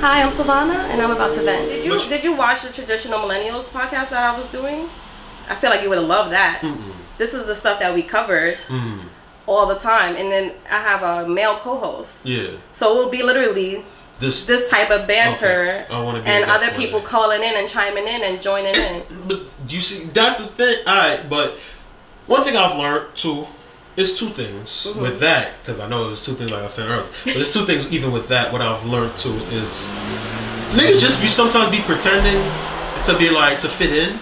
Hi, I'm Vana, and I'm about to vent. Did you watch the Traditional Millennials podcast that I was doing? I feel like you would have loved that. This is the stuff that we covered all the time, and then I have a male co-host. Yeah. So it will be literally this type of banter, and other people calling in and chiming in and joining in. But you see, that's the thing. All right, but one thing I've learned too. It's two things with that, because I know there's two things like I said earlier. But there's two things even with that. What I've learned too is niggas just sometimes be pretending to be like to fit in,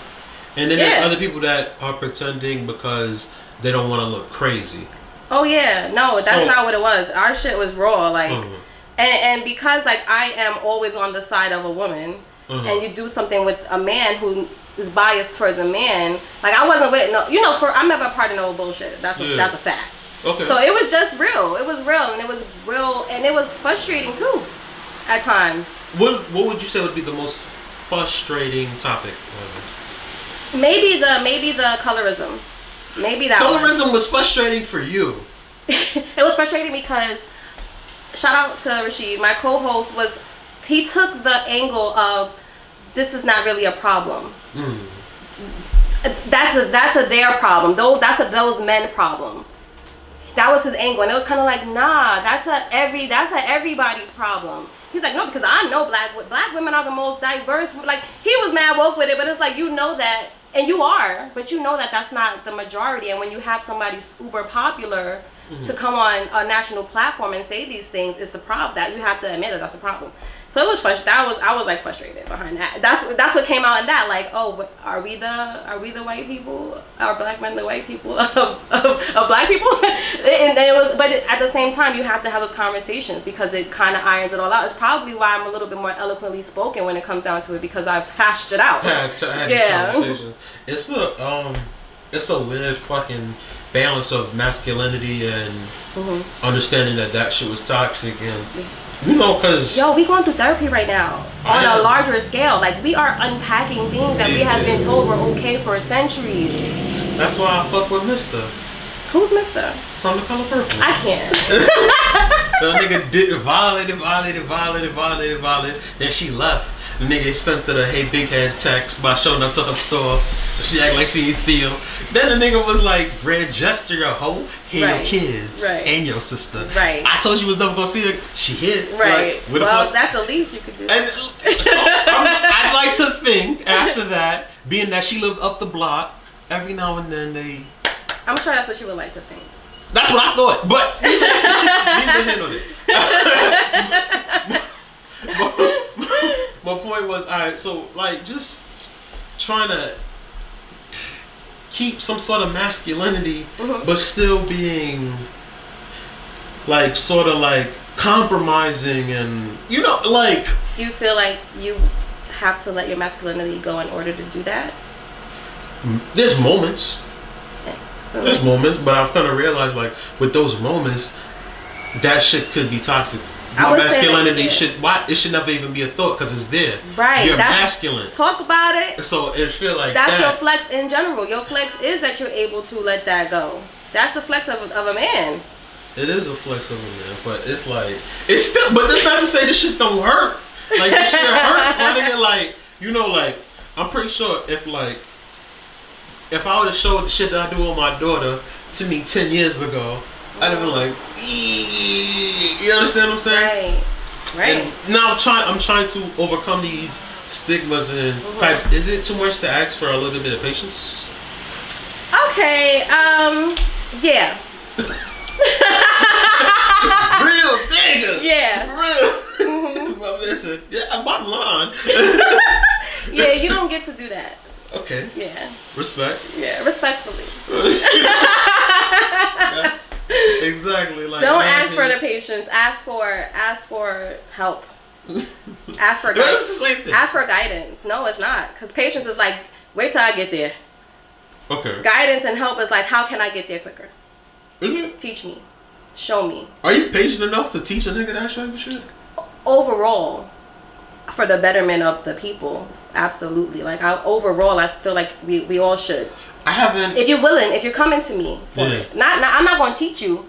and then there's other people that are pretending because they don't want to look crazy. Oh yeah, no, that's not what it was. Our shit was raw, like, and because like I am always on the side of a woman, and you do something with a man who is biased towards a man, like I wasn't with I'm never a part of no bullshit. That's a fact. Okay. So it was just real. It was real, and it was real, and it was frustrating too, at times. What would you say would be the most frustrating topic? Maybe the colorism. Maybe that colorism was frustrating for you. It was frustrating because, shout out to Rashid, my co-host he took the angle of, this is not really a problem. That's a their problem. That's a those men problem. That was his angle, and it was kind of like, nah, that's a everybody's problem. He's like, no, because I know black women are the most diverse. Like, he was mad woke with it, but it's like, you know that, and you are, but you know that that's not the majority. And when you have somebody uber popular to come on a national platform and say these things, it's a problem. That you have to admit that's a problem. So it was frustrating. I was like frustrated behind that. That's what came out in that. Like, oh, are we the white people? Are black men the white people of black people? And then it was, but at the same time, you have to have those conversations because it kind of irons it all out. It's probably why I'm a little bit more eloquently spoken when it comes down to it, because I've hashed it out. Had this conversation. It's a weird fucking balance of masculinity and understanding that shit was toxic, and you know, cause we going through therapy right now on a larger scale. Like, we are unpacking things that we have been told were okay for centuries. That's why I fuck with Mister. Who's Mister? From The Color Purple. I can't. That nigga did violated. Then she left. The nigga sent her the "Hey Big Head" text by showing up to her store. She act like she ain't see him. Then the nigga was like, "Grand gesture, your hoe, here your kids and your sister." Right. I told you was never gonna see her. She hit. Right. Like, well, that's the least you could do. And so I'd like to think after that, being that she lived up the block, every now and then they. I'm sure that's what you would like to think. That's what I thought, but my point was, alright, so like just trying to keep some sort of masculinity, but still being like sort of like compromising, and you know, like. Do you feel like you have to let your masculinity go in order to do that? There's moments. There's moments, but I've kind of realized, like, with those moments, that shit could be toxic. My masculinity it should never even be a thought, because it's there. Right. You're masculine. Talk about it. So it feel like that's your flex in general. Your flex is that you're able to let that go. That's the flex of a man. It is a flex of a man, but it's like, it's still, but that's not to say this shit don't hurt. Like, this shit hurt. My nigga, like, you know, like, I'm pretty sure if I would have showed the shit that I do with my daughter to me 10 years ago, I'd have been like, you understand what I'm saying? Right. And now I'm trying to overcome these stigmas and types. Is it too much to ask for a little bit of patience? Okay. Yeah. Real nigga. Yeah. Real. Well, listen. Yeah, I'm bottom line. Yeah, you don't get to do that. Okay. Yeah. Respect. Yeah, respectfully. Yes. Exactly. Like, don't ask for the patience. Ask for help. Ask for guidance. Ask for guidance. No, it's not. Because patience is like, wait till I get there. Okay. Guidance and help is like, how can I get there quicker? Teach me. Show me. Are you patient enough to teach a nigga that type of shit? Overall, for the betterment of the people, absolutely. Like, overall, I feel like we all should. I haven't. If you're willing, if you're coming to me for it, I'm not going to teach you,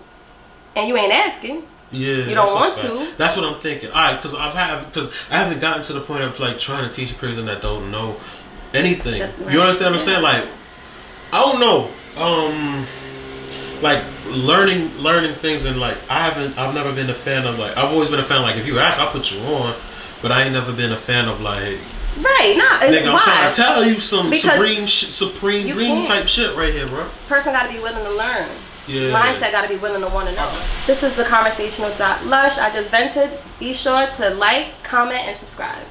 and you ain't asking. Yeah, you don't want to. That's what I'm thinking. Alright, because I haven't gotten to the point of like trying to teach a person that don't know anything. You understand what I'm saying? Like, I don't know. Like learning things, and like I've never been a fan of like, I've always been a fan of like, if you ask, I'll put you on, but I ain't never been a fan of like, right, nigga, I'm why? trying to tell you some Because supreme type shit right here, bro. Person got to be willing to learn. Yeah. Mindset got to be willing to want to know. This is the Conversational Lush. I just vented. Be sure to like, comment, and subscribe.